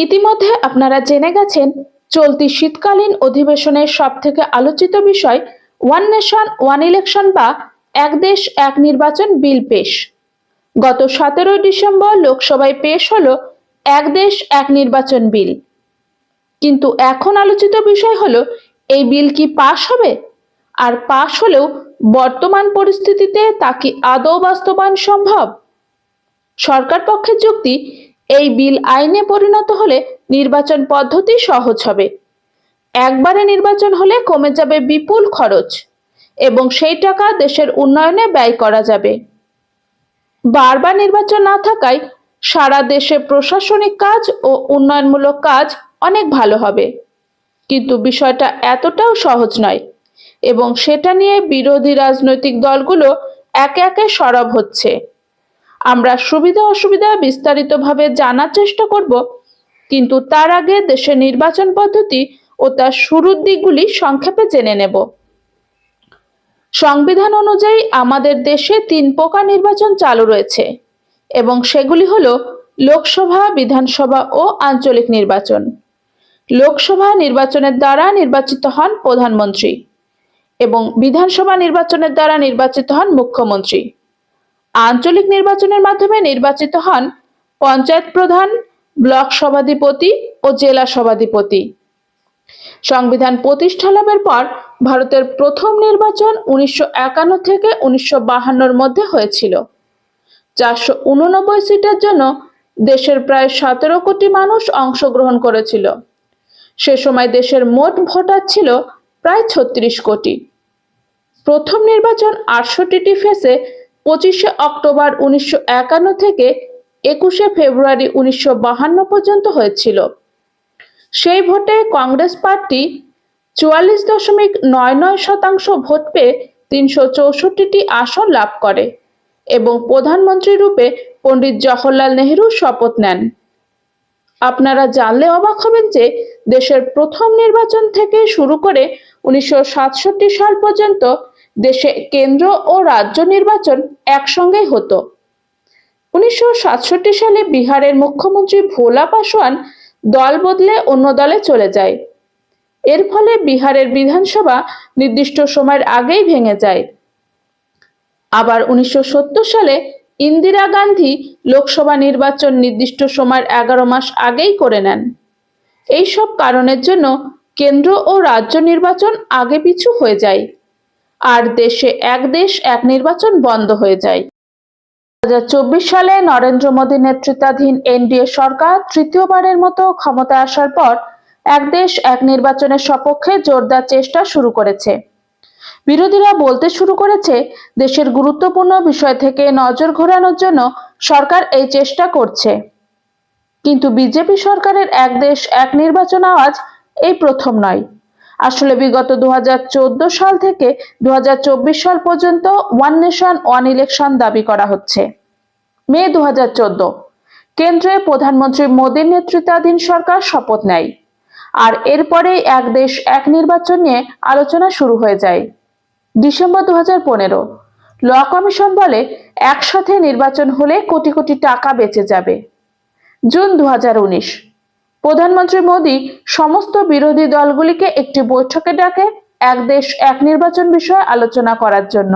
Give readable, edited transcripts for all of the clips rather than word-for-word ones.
ইতিমধ্যে আপনারা জেনে গেছেন চলতি শীতকালীন অধিবেশনের সবথেকে আলোচিত বিষয় ওয়ান নেশন ওয়ান ইলেকশন বা এক দেশ এক নির্বাচন বিল পেশ। গত 17 ডিসেম্বর লোকসভায় পেশ হলো এক দেশ এক নির্বাচন বিল। কিন্তু এখন আলোচিত বিষয় হলো এই বিল কি পাশ হবে, আর পাশ হলেও বর্তমান পরিস্থিতিতে তা কি আদৌ বাস্তবায়ন সম্ভব। সরকার পক্ষের যুক্তি, এই বিল আইনে পরিণত হলে নির্বাচন পদ্ধতি সহজ হবে, একবারে নির্বাচন হলে কমে যাবে বিপুল খরচ এবং সেই টাকা দেশের উন্নয়নে ব্যয় করা যাবে। বারবার নির্বাচন না থাকায় সারা দেশে প্রশাসনিক কাজ ও উন্নয়নমূলক কাজ অনেক ভালো হবে। কিন্তু বিষয়টা এতটাও সহজ নয় এবং সেটা নিয়ে বিরোধী রাজনৈতিক দলগুলো একে একে সরব হচ্ছে। আমরা সুবিধা অসুবিধা বিস্তারিতভাবে জানার চেষ্টা করব, কিন্তু তার আগে দেশের নির্বাচন পদ্ধতি ও তার শুরুর দিকগুলি সংক্ষেপে জেনে নেব। সংবিধান অনুযায়ী আমাদের দেশে 3 প্রকার নির্বাচন চালু রয়েছে এবং সেগুলি হলো লোকসভা, বিধানসভা ও আঞ্চলিক নির্বাচন। লোকসভা নির্বাচনের দ্বারা নির্বাচিত হন প্রধানমন্ত্রী এবং বিধানসভা নির্বাচনের দ্বারা নির্বাচিত হন মুখ্যমন্ত্রী। আঞ্চলিক নির্বাচনের মাধ্যমে নির্বাচিত হন পঞ্চায়েত প্রধান, ব্লক সভাধিপতি ও জেলা সভাধিপতি। সংবিধান প্রতিষ্ঠা লাভের পর ভারতের প্রথম নির্বাচন 1951 থেকে 1952 মধ্যে হয়েছিল। 489 সিটের জন্য দেশের প্রায় 17 কোটি মানুষ অংশগ্রহণ করেছিল। সে সময় দেশের মোট ভোটার ছিল প্রায় 36 কোটি। প্রথম নির্বাচন 68টি ফেসে 25 অক্টোবর 1951 থেকে 21 ফেব্রুয়ারি 1952 পর্যন্ত হয়েছিল। সেই ভোটে কংগ্রেস পার্টি 44.99% ভোট পেয়ে 364টি আসন লাভ করে এবং প্রধানমন্ত্রী রূপে পণ্ডিত জওহরলাল নেহরু শপথ নেন। আপনারা জানলে অবাক হবেন যে দেশের প্রথম নির্বাচন থেকে শুরু করে 1967 সাল পর্যন্ত দেশে কেন্দ্র ও রাজ্য নির্বাচন একসঙ্গেই হতো। 1967 সালে বিহারের মুখ্যমন্ত্রী ভোলা পাসওয়ান দল বদলে অন্য দলে চলে যায়। এর ফলে বিহারের বিধানসভা নির্দিষ্ট সময়ের আগেই ভেঙে যায়। আবার 1970 সালে ইন্দিরা গান্ধী লোকসভা নির্বাচন নির্দিষ্ট সময়ের 11 মাস আগেই করে নেন। এই সব কারণের জন্য কেন্দ্র ও রাজ্য নির্বাচন আগে পিছু হয়ে যায় আর দেশে এক দেশ এক নির্বাচন বন্ধ হয়ে যায়। 2024 সালে নরেন্দ্র মোদী নেতৃত্বাধীন এনডিএ সরকার তৃতীয়বারের মতো ক্ষমতায় আসার পর এক দেশ এক নির্বাচনের সপক্ষে জোরদার চেষ্টা শুরু করেছে। বিরোধীরা বলতে শুরু করেছে দেশের গুরুত্বপূর্ণ বিষয় থেকে নজর ঘোরানোর জন্য সরকার এই চেষ্টা করছে। কিন্তু বিজেপি সরকারের এক দেশ এক নির্বাচন আওয়াজ এই প্রথম নয়। আসলে বিগত 2014 সাল থেকে 2024 সাল পর্যন্ত ওয়ান নেশন ওয়ান ইলেকশন দাবি করা হচ্ছে। মে 2014 কেন্দ্রে প্রধানমন্ত্রী মোদীর নেতৃত্বাধীন সরকার শপথ নেয় আর এরপরেই এক দেশ এক নির্বাচন নিয়ে আলোচনা শুরু হয়ে যায়। ডিসেম্বর 2015 ল কমিশন বলে একসাথে নির্বাচন হলে কোটি কোটি টাকা বেঁচে যাবে। জুন 2019 প্রধানমন্ত্রী মোদী সমস্ত বিরোধী দলগুলিকে একটি বৈঠকে ডাকে এক দেশ এক নির্বাচন বিষয়ে আলোচনা করার জন্য।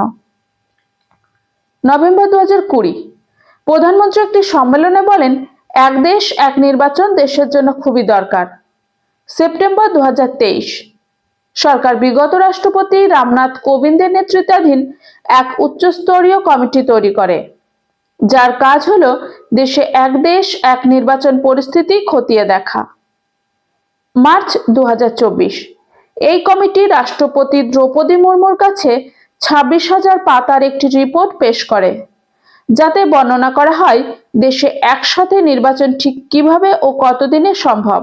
নভেম্বর 2020 প্রধানমন্ত্রী একটি সম্মেলনে বলেন এক দেশ এক নির্বাচন দেশের জন্য খুবই দরকার। সেপ্টেম্বর 2023 সরকার বিগত রাষ্ট্রপতি রামনাথ কোবিন্দের নেতৃত্বাধীন এক উচ্চস্তরীয় কমিটি তৈরি করে, যার কাজ হলো দেশে এক দেশ এক নির্বাচন পরিস্থিতি খতিয়ে দেখা। মার্চ 2024 এই কমিটি রাষ্ট্রপতি দ্রৌপদী মুর্মুর কাছে 26,000 পাতার একটি রিপোর্ট পেশ করে, যাতে বর্ণনা করা হয় দেশে একসাথে নির্বাচন ঠিক কিভাবে ও কতদিনে সম্ভব।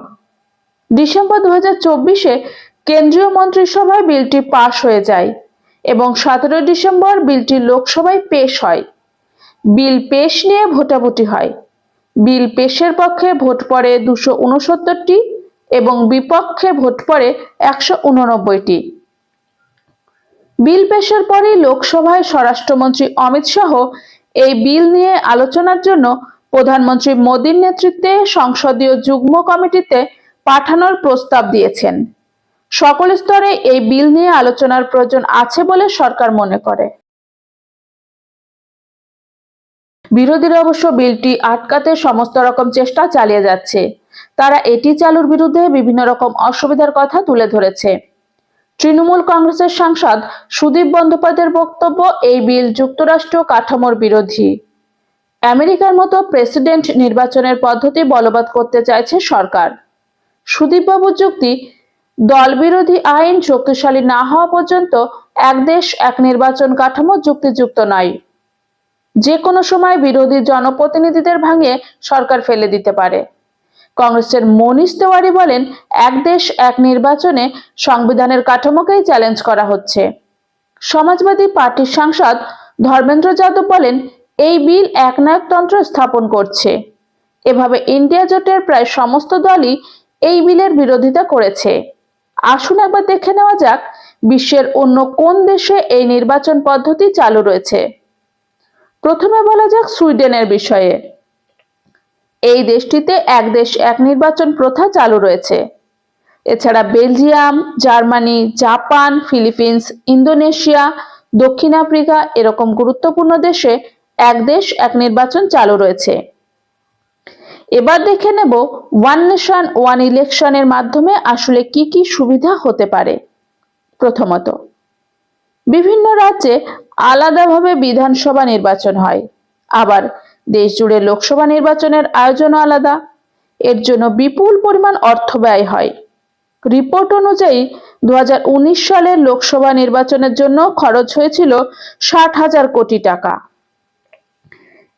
ডিসেম্বর 2024 কেন্দ্রীয় মন্ত্রিসভায় বিলটি পাশ হয়ে যায় এবং 17 ডিসেম্বর বিলটি লোকসভায় পেশ হয়। বিল পেশ নিয়ে ভোটাভুটি হয়। বিল পেশের পক্ষে ভোট পড়ে 269টি এবং বিপক্ষে ভোট পড়ে 189টি। বিল পেশের পরই লোকসভায় স্বরাষ্ট্রমন্ত্রী অমিত শাহ এই বিল নিয়ে আলোচনার জন্য প্রধানমন্ত্রী মোদীর নেতৃত্বে সংসদীয় যুগ্ম কমিটিতে পাঠানোর প্রস্তাব দিয়েছেন। সকল স্তরে এই বিল নিয়ে আলোচনার প্রয়োজন আছে বলে সরকার মনে করে। বিরোধীরা অবশ্য বিলটি আটকাতে সমস্ত রকম চেষ্টা চালিয়ে যাচ্ছে। তারা এটি চালুর বিরুদ্ধে বিভিন্ন রকম অসুবিধার কথা তুলে ধরেছে। তৃণমূল কংগ্রেসের সাংসদ সুদীপ বন্দ্যোপাধ্যায়ের বক্তব্য, এই বিল যুক্তরাষ্ট্র কাঠামোর বিরোধী। আমেরিকার মতো প্রেসিডেন্ট নির্বাচনের পদ্ধতি বলবৎ করতে চাইছে সরকার। সুদীপবাবুর যুক্তি, দল বিরোধী আইন শক্তিশালী না হওয়া পর্যন্ত এক দেশ এক নির্বাচন কাঠামো যুক্তিযুক্ত নয়। যে কোনো সময় বিরোধী জনপ্রতিনিধিদের ভাঙিয়ে সরকার ফেলে দিতে পারে। কংগ্রেসের মনীষ তেওয়ারি বলেন, এক দেশ এক নির্বাচনে সংবিধানের কাঠামোকেই চ্যালেঞ্জ করা হচ্ছে। সমাজবাদী পার্টির সাংসদ ধর্মেন্দ্র যাদব বলেন, এই বিল একনায়কতন্ত্র স্থাপন করছে। এভাবে ইন্ডিয়া জোটের প্রায় সমস্ত দলই এই বিলের বিরোধিতা করেছে। আসুন একবার দেখে নেওয়া যাক বিশ্বের অন্য কোন দেশে এই নির্বাচন পদ্ধতি চালু রয়েছে। প্রথমে বলা যাক সুইডেনের বিষয়ে। এই দেশটিতে এক দেশ এক নির্বাচন প্রথা চালু রয়েছে। এছাড়া Belgium, Germany, Japan, Philippines, Indonesia, দক্ষিণ আফ্রিকা এরকম গুরুত্বপূর্ণ দেশে এক দেশ এক নির্বাচন চালু রয়েছে। এবার দেখে নেব ওয়ান নেশন ওয়ান ইলেকশনের মাধ্যমে আসলে কি কি সুবিধা হতে পারে। প্রথমত, বিভিন্ন রাজ্যে আলাদাভাবে বিধানসভা নির্বাচন হয়। আবার দেশ জুড়ে লোকসভা নির্বাচনের আয়োজনও আলাদা। এর জন্য বিপুল পরিমাণ অর্থ ব্যয় হয়। রিপোর্ট অনুযায়ী 2019 সালের লোকসভা নির্বাচনের জন্য খরচ হয়েছিল 60,000 কোটি টাকা।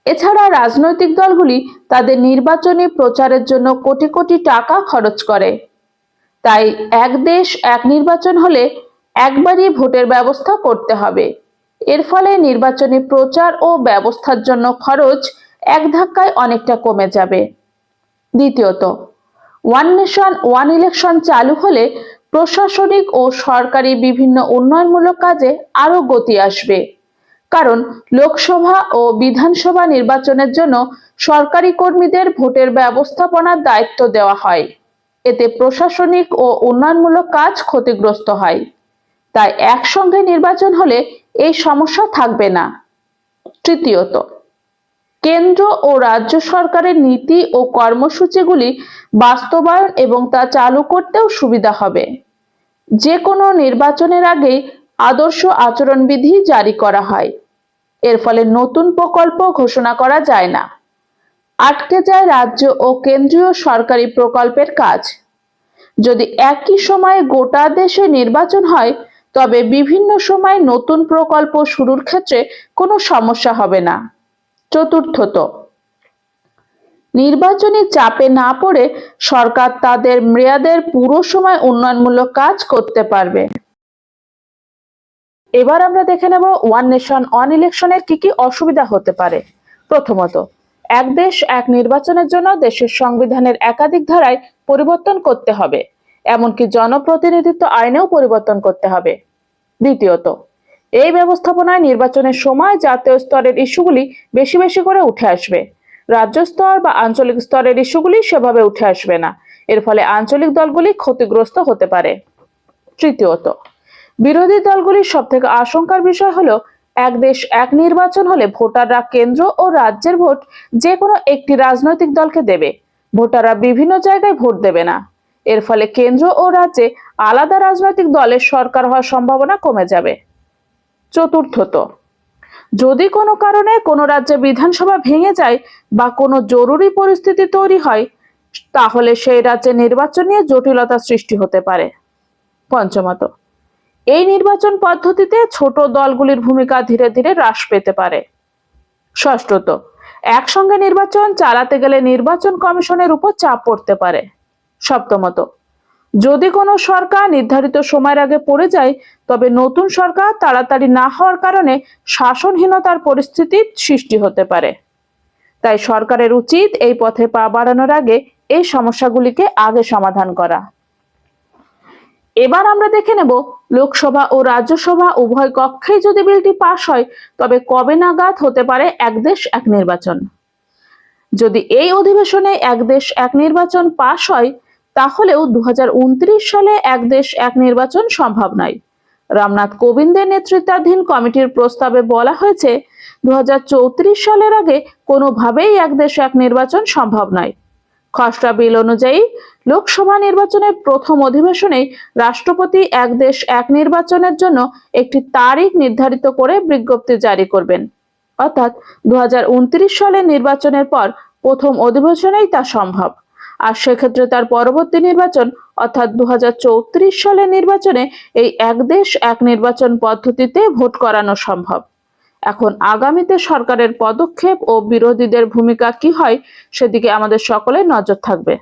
এছাড়া রাজনৈতিক দলগুলি তাদের নির্বাচনী প্রচারের জন্য কোটি কোটি টাকা খরচ করে। তাই এক দেশ এক নির্বাচন হলে একবারই ভোটের ব্যবস্থা করতে হবে। এর ফলে নির্বাচনী প্রচার ও ব্যবস্থার জন্য খরচ এক ধাক্কায় অনেকটা কমে যাবে। দ্বিতীয়ত, ওয়ান নেশন ওয়ান ইলেকশন চালু হলে প্রশাসনিক ও সরকারি বিভিন্ন উন্নয়নমূলক কাজে আরো গতি আসবে। কারণ লোকসভা ও বিধানসভা নির্বাচনের জন্য সরকারি কর্মীদের ভোটের ব্যবস্থাপনার দায়িত্ব দেওয়া হয়। এতে প্রশাসনিক ও উন্নয়নমূলক কাজ ক্ষতিগ্রস্ত হয়। তাই একসঙ্গে নির্বাচন হলে এই সমস্যা থাকবে না। তৃতীয়ত, কেন্দ্র ও রাজ্য সরকারের নীতি ও কর্মসূচিগুলি বাস্তবায়ন এবং তা চালু করতেও সুবিধা হবে। যে কোনো নির্বাচনের আগেই আদর্শ আচরণবিধি জারি করা হয়। এর ফলে নতুন প্রকল্প ঘোষণা করা যায় না। আটকে যায় রাজ্য ও কেন্দ্রীয় সরকারি প্রকল্পের কাজ। যদি একই সময়ে গোটা দেশে নির্বাচন হয় তবে বিভিন্ন সময় নতুন প্রকল্প শুরুর ক্ষেত্রে কোনো সমস্যা হবে না। চতুর্থত, নির্বাচনী চাপে না পড়ে সরকার তাদের মেয়াদের পুরো সময় উন্নয়নমূলক কাজ করতে পারবে। এবার আমরা দেখে নেব ওয়ান নেশন ওয়ান ইলেকশনের কি কি অসুবিধা হতে পারে। প্রথমত, এক দেশ এক নির্বাচনের জন্য দেশের সংবিধানের একাধিক ধারায় পরিবর্তন করতে হবে, এমনকি জনপ্রতিনিধিত্ব আইনেও পরিবর্তন করতে হবে। দ্বিতীয়ত, এই ব্যবস্থাপনায় নির্বাচনের সময় জাতীয় স্তরের ইস্যুগুলি বেশি বেশি করে উঠে আসবে। রাজ্য স্তর বা আঞ্চলিক স্তরের ইস্যুগুলি সেভাবে উঠে আসবে না। এর ফলে আঞ্চলিক দলগুলি ক্ষতিগ্রস্ত হতে পারে। তৃতীয়ত, বিরোধী দলগুলির সবথেকে আশঙ্কার বিষয় হলো এক দেশ এক নির্বাচন হলে ভোটাররা কেন্দ্র ও রাজ্যের ভোট যে কোনো একটি রাজনৈতিক দলকে দেবে। ভোটাররা বিভিন্ন জায়গায় ভোট দেবে না। এর ফলে কেন্দ্র ও রাজ্যে আলাদা রাজনৈতিক দলের সরকার হওয়ার সম্ভাবনা কমে যাবে। চতুর্থত, যদি কোনো কারণে কোনো রাজ্যে বিধানসভা ভেঙে যায় বা কোনো জরুরি পরিস্থিতি তৈরি হয় তাহলে সেই রাজ্যে নির্বাচন নিয়ে জটিলতা সৃষ্টি হতে পারে। পঞ্চমত, এই নির্বাচন পদ্ধতিতে ছোট দলগুলির ভূমিকা ধীরে ধীরে হ্রাস পেতে পারে। ষষ্ঠত, একসঙ্গে নির্বাচন চালাতে গেলে নির্বাচন কমিশনের উপর চাপ পড়তে পারে। সপ্তমত, যদি কোনো সরকার নির্ধারিত সময়ের আগে পড়ে যায় তবে নতুন সরকার তাড়াতাড়ি না হওয়ার কারণে শাসনহীনতার পরিস্থিতির সৃষ্টি হতে পারে। তাই সরকারের উচিত এই পথে পা বাড়ানোর আগে এই সমস্যাগুলিকে আগে সমাধান করা। এবার আমরা দেখে নেব লোকসভা ও রাজ্যসভা উভয় কক্ষেই যদি বিলটি পাস হয় তবে কবে নাগাদ হতে পারে এক দেশ এক নির্বাচন। যদি এই অধিবেশনে এক দেশ এক নির্বাচন পাশ হয়, তাহলেও 2029 সালে এক দেশ এক নির্বাচন সম্ভব নয়। রামনাথ কোবিন্দের নেতৃত্বাধীন কমিটির প্রস্তাবে বলা হয়েছে 2034 সালের আগে কোনোভাবেই এক দেশ এক নির্বাচন সম্ভব নয়। খসড়া বিল অনুযায়ী লোকসভা নির্বাচনের প্রথম অধিবেশনেই রাষ্ট্রপতি এক দেশ এক নির্বাচনের জন্য একটি তারিখ নির্ধারিত করে বিজ্ঞপ্তি জারি করবেন, অর্থাৎ 2029 সালের নির্বাচনের পর প্রথম অধিবেশনেই তা সম্ভব। আর সেক্ষেত্রে তার পরবর্তী নির্বাচন অর্থাৎ 2034 সালের নির্বাচনে এই এক দেশ এক নির্বাচন পদ্ধতিতে ভোট করানো সম্ভব। এখন আগামীতে সরকারের পদক্ষেপ ও বিরোধীদের ভূমিকা কি হয় সেদিকে আমাদের সকলের নজর থাকবে।